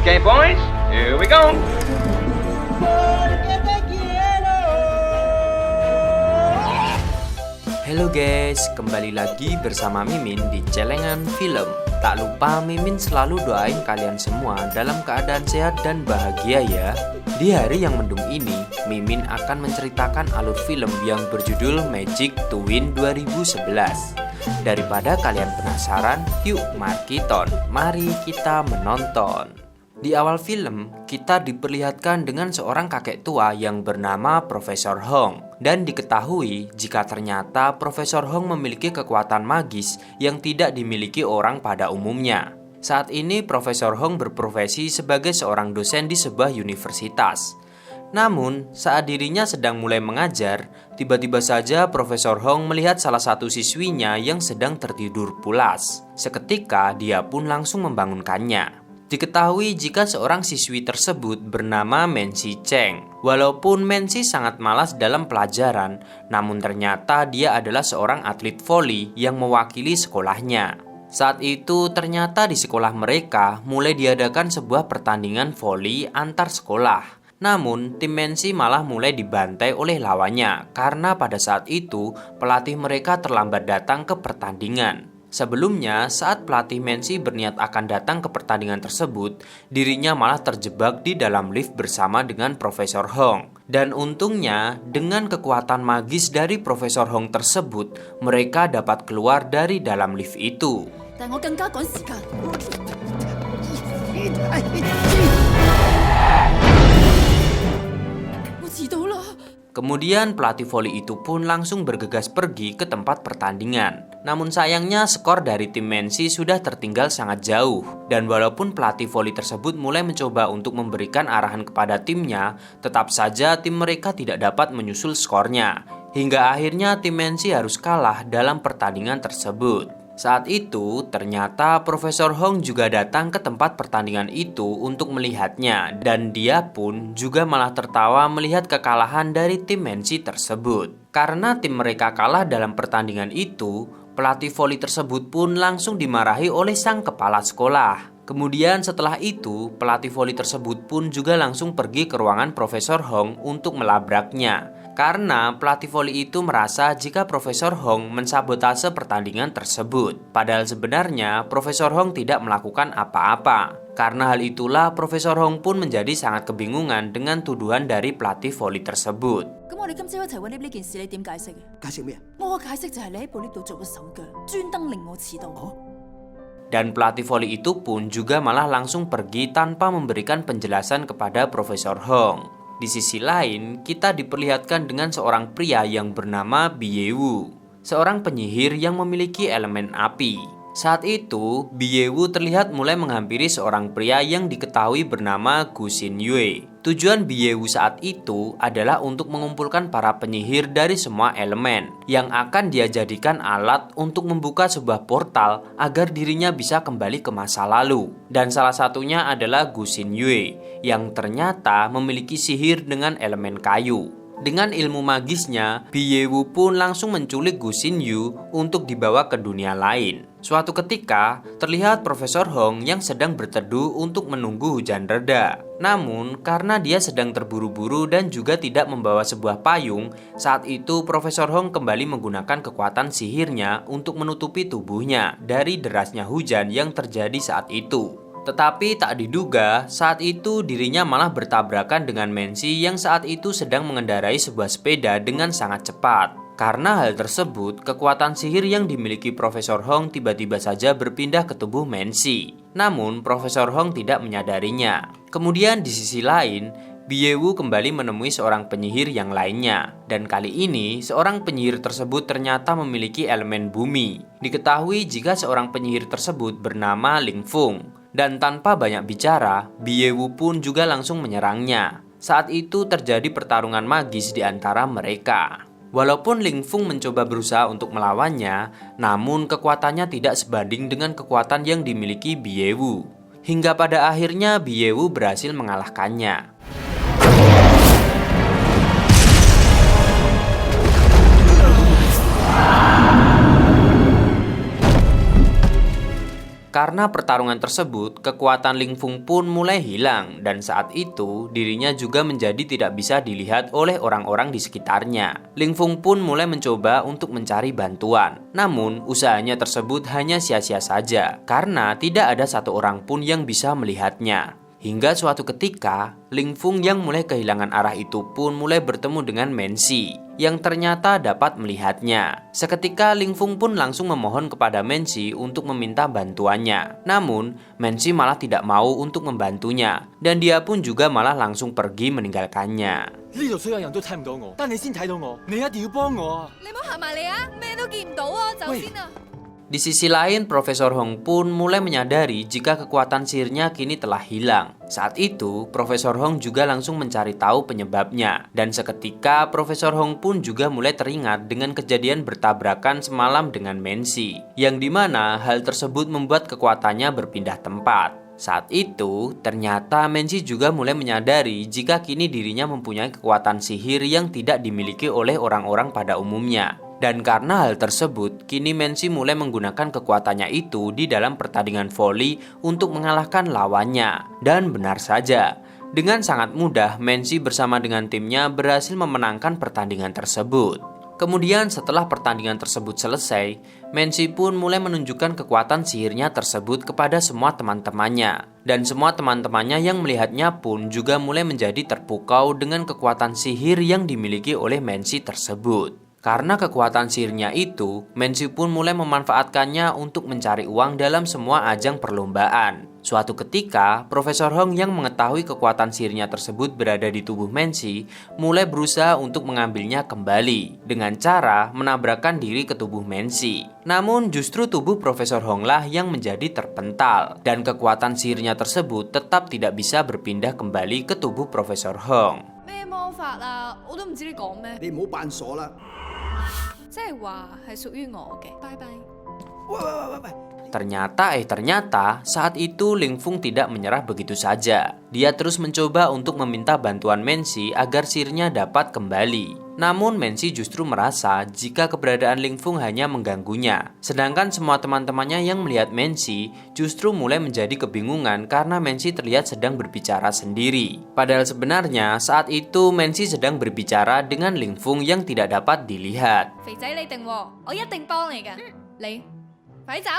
Okay, boys, here we go. Halo guys, kembali lagi bersama Mimin di Celengan Film. Tak lupa Mimin selalu doain kalian semua dalam keadaan sehat dan bahagia ya. Di hari yang mendung ini, Mimin akan menceritakan alur film yang berjudul Magic to Win 2011. Daripada kalian penasaran, yuk mari kita menonton. Di awal film, kita diperlihatkan dengan seorang kakek tua yang bernama Profesor Hong. Dan diketahui jika ternyata Profesor Hong memiliki kekuatan magis yang tidak dimiliki orang pada umumnya. Saat ini Profesor Hong berprofesi sebagai seorang dosen di sebuah universitas. Namun, saat dirinya sedang mulai mengajar, tiba-tiba saja Profesor Hong melihat salah satu siswinya yang sedang tertidur pulas. Seketika, dia pun langsung membangunkannya. Diketahui jika seorang siswi tersebut bernama Mensi Cheng. Walaupun Mensi sangat malas dalam pelajaran, namun ternyata dia adalah seorang atlet voli yang mewakili sekolahnya. Saat itu ternyata di sekolah mereka mulai diadakan sebuah pertandingan voli antar sekolah. Namun tim Mensi malah mulai dibantai oleh lawannya karena pada saat itu pelatih mereka terlambat datang ke pertandingan. Sebelumnya, saat pelatih Mensi berniat akan datang ke pertandingan tersebut, dirinya malah terjebak di dalam lift bersama dengan Profesor Hong. Dan untungnya, dengan kekuatan magis dari Profesor Hong tersebut, mereka dapat keluar dari dalam lift itu. Kemudian pelatih voli itu pun langsung bergegas pergi ke tempat pertandingan. Namun sayangnya skor dari tim Mensi sudah tertinggal sangat jauh. Dan walaupun pelatih voli tersebut mulai mencoba untuk memberikan arahan kepada timnya, tetap saja tim mereka tidak dapat menyusul skornya. Hingga akhirnya tim Mensi harus kalah dalam pertandingan tersebut. Saat itu, ternyata Profesor Hong juga datang ke tempat pertandingan itu untuk melihatnya, dan dia pun juga malah tertawa melihat kekalahan dari tim Mensi tersebut. Karena tim mereka kalah dalam pertandingan itu, pelatih voli tersebut pun langsung dimarahi oleh sang kepala sekolah. Kemudian setelah itu, pelatih voli tersebut pun juga langsung pergi ke ruangan Profesor Hong untuk melabraknya. Karena pelatih voli itu merasa jika Profesor Hong mensabotase pertandingan tersebut. Padahal sebenarnya Profesor Hong tidak melakukan apa-apa. Karena hal itulah Profesor Hong pun menjadi sangat kebingungan dengan tuduhan dari pelatih voli tersebut. Dan pelatih voli itu pun juga malah langsung pergi tanpa memberikan penjelasan kepada Profesor Hong. Di sisi lain, kita diperlihatkan dengan seorang pria yang bernama Biewu, seorang penyihir yang memiliki elemen api. Saat itu, Biewu terlihat mulai menghampiri seorang pria yang diketahui bernama Gu Xinyue. Tujuan Biewu saat itu adalah untuk mengumpulkan para penyihir dari semua elemen yang akan dia jadikan alat untuk membuka sebuah portal agar dirinya bisa kembali ke masa lalu. Dan salah satunya adalah Gu Xinyue yang ternyata memiliki sihir dengan elemen kayu. Dengan ilmu magisnya, Biewu pun langsung menculik Gu Xinyu untuk dibawa ke dunia lain. Suatu ketika, terlihat Profesor Hong yang sedang berteduh untuk menunggu hujan reda. Namun, karena dia sedang terburu-buru dan juga tidak membawa sebuah payung, saat itu Profesor Hong kembali menggunakan kekuatan sihirnya untuk menutupi tubuhnya dari derasnya hujan yang terjadi saat itu. Tetapi tak diduga, saat itu dirinya malah bertabrakan dengan Mensi yang saat itu sedang mengendarai sebuah sepeda dengan sangat cepat. Karena hal tersebut, kekuatan sihir yang dimiliki Profesor Hong tiba-tiba saja berpindah ke tubuh Mensi. Namun, Profesor Hong tidak menyadarinya. Kemudian di sisi lain, Biewu kembali menemui seorang penyihir yang lainnya. Dan kali ini, seorang penyihir tersebut ternyata memiliki elemen bumi. Diketahui jika seorang penyihir tersebut bernama Ling Fung. Dan tanpa banyak bicara, Biewu pun juga langsung menyerangnya. Saat itu terjadi pertarungan magis di antara mereka. Walaupun Ling Fung mencoba berusaha untuk melawannya, namun kekuatannya tidak sebanding dengan kekuatan yang dimiliki Biewu. Hingga pada akhirnya Biewu berhasil mengalahkannya. Karena pertarungan tersebut, kekuatan Ling Fung pun mulai hilang dan saat itu dirinya juga menjadi tidak bisa dilihat oleh orang-orang di sekitarnya. Ling Fung pun mulai mencoba untuk mencari bantuan. Namun, usahanya tersebut hanya sia-sia saja karena tidak ada satu orang pun yang bisa melihatnya. Hingga suatu ketika, Ling Fung yang mulai kehilangan arah itu pun mulai bertemu dengan Mensi yang ternyata dapat melihatnya. Seketika Ling Fung pun langsung memohon kepada Mensi untuk meminta bantuannya. Namun, Mensi malah tidak mau untuk membantunya dan dia pun juga malah langsung pergi meninggalkannya. 呢度所有人都睇唔到我，但你先睇到我，你一定要幫我啊！你唔好行埋嚟啊！咩都見唔到啊，走先啊！ Di sisi lain, Profesor Hong pun mulai menyadari jika kekuatan sihirnya kini telah hilang. Saat itu, Profesor Hong juga langsung mencari tahu penyebabnya. Dan seketika, Profesor Hong pun juga mulai teringat dengan kejadian bertabrakan semalam dengan Mensi, yang dimana hal tersebut membuat kekuatannya berpindah tempat. Saat itu, ternyata Mensi juga mulai menyadari jika kini dirinya mempunyai kekuatan sihir yang tidak dimiliki oleh orang-orang pada umumnya. Dan karena hal tersebut, kini Mensi mulai menggunakan kekuatannya itu di dalam pertandingan voli untuk mengalahkan lawannya. Dan benar saja, dengan sangat mudah Mensi bersama dengan timnya berhasil memenangkan pertandingan tersebut. Kemudian setelah pertandingan tersebut selesai, Mensi pun mulai menunjukkan kekuatan sihirnya tersebut kepada semua teman-temannya. Dan semua teman-temannya yang melihatnya pun juga mulai menjadi terpukau dengan kekuatan sihir yang dimiliki oleh Mensi tersebut. Karena kekuatan sihirnya itu, Mensi pun mulai memanfaatkannya untuk mencari uang dalam semua ajang perlombaan. Suatu ketika, Profesor Hong yang mengetahui kekuatan sihirnya tersebut berada di tubuh Mensi, mulai berusaha untuk mengambilnya kembali dengan cara menabrakkan diri ke tubuh Mensi. Namun justru tubuh Profesor Hong lah yang menjadi terpental dan kekuatan sihirnya tersebut tetap tidak bisa berpindah kembali ke tubuh Profesor Hong. 咩魔法啊？我都唔知你講咩，你唔好扮傻啦！即係話係屬於我嘅。拜拜。喂喂喂喂喂！ Ternyata saat itu Ling Fung tidak menyerah begitu saja. Dia terus mencoba untuk meminta bantuan Mensi agar sihirnya dapat kembali. Namun Mensi justru merasa jika keberadaan Ling Fung hanya mengganggunya. Sedangkan semua teman-temannya yang melihat Mensi justru mulai menjadi kebingungan karena Mensi terlihat sedang berbicara sendiri. Padahal sebenarnya saat itu Mensi sedang berbicara dengan Ling Fung yang tidak dapat dilihat. 肥仔你定喎，我一定幫你㗎。你快啲走！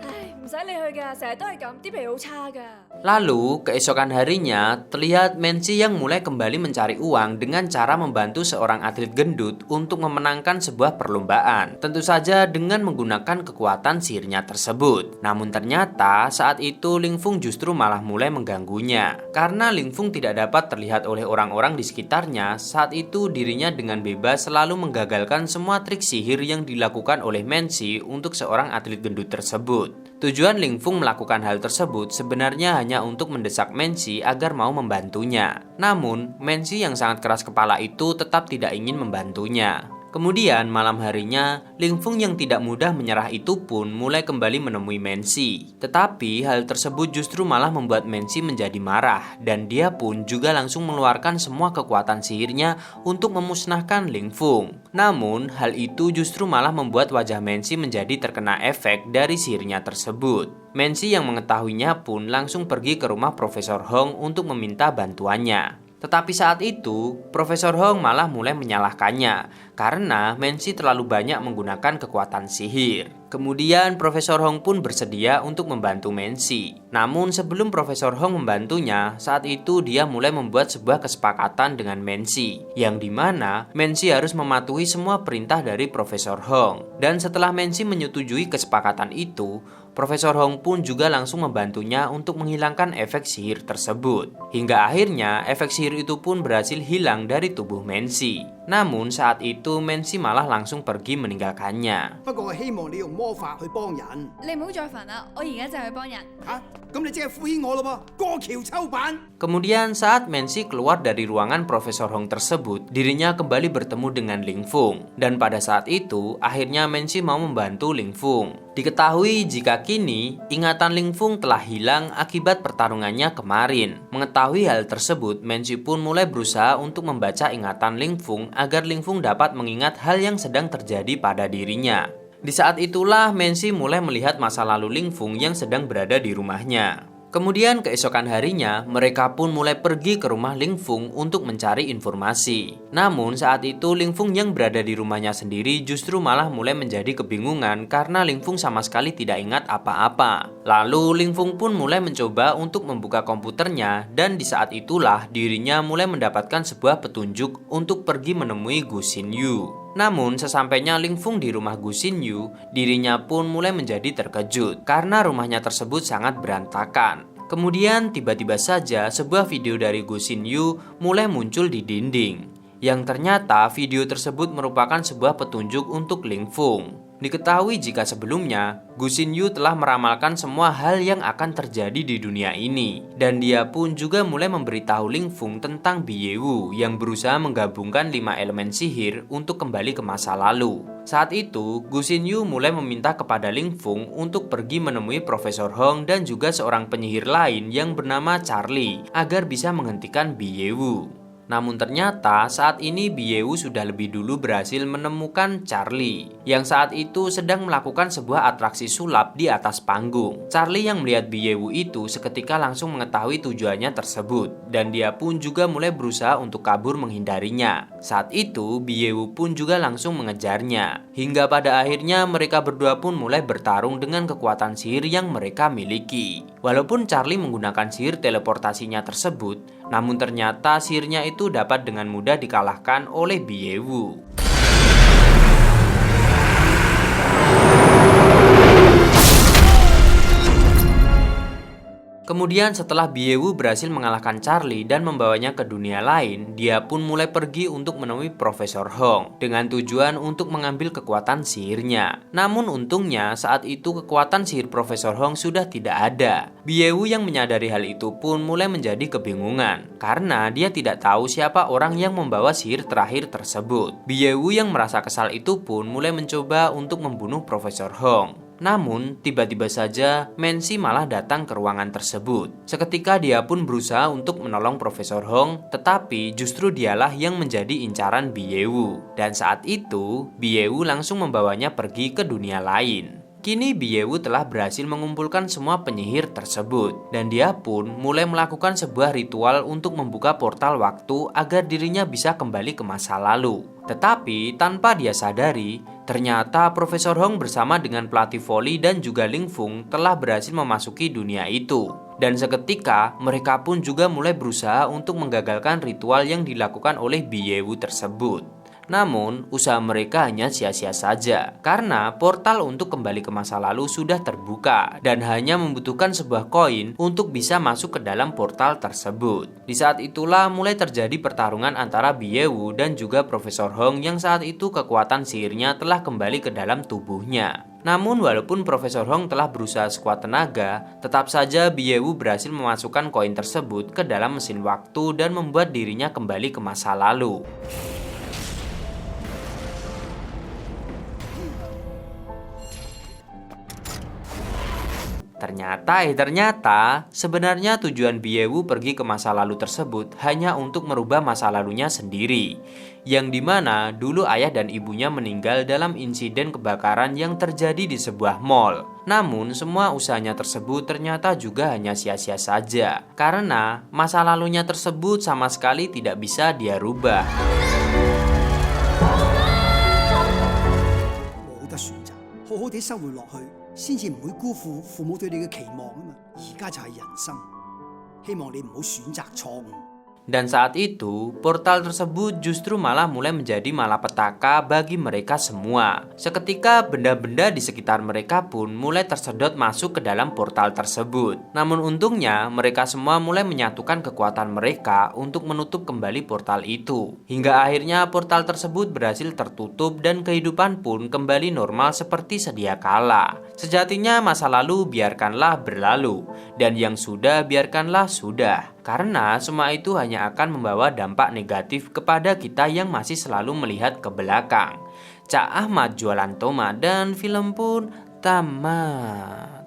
唉，唔使理佢㗎，成日都係咁，啲脾好差㗎。 Lalu, keesokan harinya, terlihat Mensi yang mulai kembali mencari uang dengan cara membantu seorang atlet gendut untuk memenangkan sebuah perlombaan. Tentu saja dengan menggunakan kekuatan sihirnya tersebut. Namun ternyata saat itu Ling Fung justru malah mulai mengganggunya. Karena Ling Fung tidak dapat terlihat oleh orang-orang di sekitarnya, saat itu dirinya dengan bebas selalu menggagalkan semua trik sihir yang dilakukan oleh Mensi untuk seorang atlet gendut tersebut. Tujuan Ling Fung melakukan hal tersebut sebenarnya hanya untuk mendesak Mensi agar mau membantunya. Namun, Mensi yang sangat keras kepala itu tetap tidak ingin membantunya. Kemudian malam harinya, Ling Fung yang tidak mudah menyerah itu pun mulai kembali menemui Mensi. Tetapi hal tersebut justru malah membuat Mensi menjadi marah dan dia pun juga langsung mengeluarkan semua kekuatan sihirnya untuk memusnahkan Ling Fung. Namun hal itu justru malah membuat wajah Mensi menjadi terkena efek dari sihirnya tersebut. Mensi yang mengetahuinya pun langsung pergi ke rumah Profesor Hong untuk meminta bantuannya. Tetapi saat itu, Profesor Hong malah mulai menyalahkannya karena Mensi terlalu banyak menggunakan kekuatan sihir. Kemudian Profesor Hong pun bersedia untuk membantu Mensi. Namun sebelum Profesor Hong membantunya, saat itu dia mulai membuat sebuah kesepakatan dengan Mensi, yang dimana Mensi harus mematuhi semua perintah dari Profesor Hong. Dan setelah Mensi menyetujui kesepakatan itu, Profesor Hong pun juga langsung membantunya untuk menghilangkan efek sihir tersebut. Hingga akhirnya efek sihir itu pun berhasil hilang dari tubuh Mensi. Namun saat itu Mensi malah langsung pergi meninggalkannya. 不過我希望你用魔法去幫人。你唔好再煩啦，我而家就去幫人。嚇，咁你即係敷衍我咯噃，過橋抽板。 Kemudian saat Mensi keluar dari ruangan Profesor Hong tersebut, dirinya kembali bertemu dengan Ling Fung. Dan pada saat itu, akhirnya Mensi mau membantu Ling Fung. Diketahui jika kini, ingatan Ling Fung telah hilang akibat pertarungannya kemarin. Mengetahui hal tersebut, Mensi pun mulai berusaha untuk membaca ingatan Ling Fung agar Ling Fung dapat mengingat hal yang sedang terjadi pada dirinya. Di saat itulah Mensi mulai melihat masa lalu Ling Fung yang sedang berada di rumahnya. Kemudian keesokan harinya, mereka pun mulai pergi ke rumah Ling Fung untuk mencari informasi. Namun saat itu Ling Fung yang berada di rumahnya sendiri justru malah mulai menjadi kebingungan karena Ling Fung sama sekali tidak ingat apa-apa. Lalu Ling Fung pun mulai mencoba untuk membuka komputernya dan di saat itulah dirinya mulai mendapatkan sebuah petunjuk untuk pergi menemui Gu Xinyu. Namun sesampainya Ling Fung di rumah Gu Xinyu, dirinya pun mulai menjadi terkejut karena rumahnya tersebut sangat berantakan. Kemudian tiba-tiba saja sebuah video dari Gu Xinyu mulai muncul di dinding. Yang ternyata video tersebut merupakan sebuah petunjuk untuk Ling Fung. Diketahui jika sebelumnya Gu Xinyu telah meramalkan semua hal yang akan terjadi di dunia ini. Dan dia pun juga mulai memberitahu Ling Fung tentang Biyewu yang berusaha menggabungkan 5 elemen sihir untuk kembali ke masa lalu. Saat itu, Gu Xinyu mulai meminta kepada Ling Fung untuk pergi menemui Profesor Hong dan juga seorang penyihir lain yang bernama Charlie agar bisa menghentikan Biyewu. Namun ternyata saat ini Biyewu sudah lebih dulu berhasil menemukan Charlie yang saat itu sedang melakukan sebuah atraksi sulap di atas panggung. Charlie yang melihat Biyewu itu seketika langsung mengetahui tujuannya tersebut dan dia pun juga mulai berusaha untuk kabur menghindarinya. Saat itu Biyewu pun juga langsung mengejarnya hingga pada akhirnya mereka berdua pun mulai bertarung dengan kekuatan sihir yang mereka miliki. Walaupun Charlie menggunakan sihir teleportasinya tersebut, namun ternyata sihirnya itu dapat dengan mudah dikalahkan oleh Biyewu. Kemudian setelah Biyewu berhasil mengalahkan Charlie dan membawanya ke dunia lain, dia pun mulai pergi untuk menemui Profesor Hong dengan tujuan untuk mengambil kekuatan sihirnya. Namun untungnya saat itu kekuatan sihir Profesor Hong sudah tidak ada. Biyewu yang menyadari hal itu pun mulai menjadi kebingungan karena dia tidak tahu siapa orang yang membawa sihir terakhir tersebut. Biyewu yang merasa kesal itu pun mulai mencoba untuk membunuh Profesor Hong. Namun, tiba-tiba saja Mensi malah datang ke ruangan tersebut. Seketika dia pun berusaha untuk menolong Profesor Hong, tetapi justru dialah yang menjadi incaran Biyewu. Dan saat itu, Biyewu langsung membawanya pergi ke dunia lain. Kini Biyewu telah berhasil mengumpulkan semua penyihir tersebut dan dia pun mulai melakukan sebuah ritual untuk membuka portal waktu agar dirinya bisa kembali ke masa lalu. Tetapi tanpa dia sadari, ternyata Profesor Hong bersama dengan pelatih voli dan juga Ling Fung telah berhasil memasuki dunia itu. Dan seketika mereka pun juga mulai berusaha untuk menggagalkan ritual yang dilakukan oleh Biyewu tersebut. Namun, usaha mereka hanya sia-sia saja karena portal untuk kembali ke masa lalu sudah terbuka dan hanya membutuhkan sebuah koin untuk bisa masuk ke dalam portal tersebut. Di saat itulah mulai terjadi pertarungan antara Biyewu dan juga Profesor Hong yang saat itu kekuatan sihirnya telah kembali ke dalam tubuhnya. Namun walaupun Profesor Hong telah berusaha sekuat tenaga, tetap saja Biyewu berhasil memasukkan koin tersebut ke dalam mesin waktu dan membuat dirinya kembali ke masa lalu. Ternyata sebenarnya tujuan Biyewu pergi ke masa lalu tersebut hanya untuk merubah masa lalunya sendiri, yang dimana dulu ayah dan ibunya meninggal dalam insiden kebakaran yang terjadi di sebuah mall. Namun semua usahanya tersebut ternyata juga hanya sia-sia saja, karena masa lalunya tersebut sama sekali tidak bisa dia rubah. 冇得選擇，好好地生活落去，先至唔會辜負父母對你嘅期望啊嘛。而家就係人生，希望你唔好選擇錯誤。 Dan saat itu, portal tersebut justru malah mulai menjadi malapetaka bagi mereka semua. Seketika benda-benda di sekitar mereka pun mulai tersedot masuk ke dalam portal tersebut. Namun untungnya, mereka semua mulai menyatukan kekuatan mereka untuk menutup kembali portal itu. Hingga akhirnya portal tersebut berhasil tertutup dan kehidupan pun kembali normal seperti sedia kala. Sejatinya masa lalu biarkanlah berlalu, dan yang sudah biarkanlah sudah. Karena semua itu hanya akan membawa dampak negatif kepada kita yang masih selalu melihat ke belakang. Cak Ahmad jualan tomat dan film pun tamat.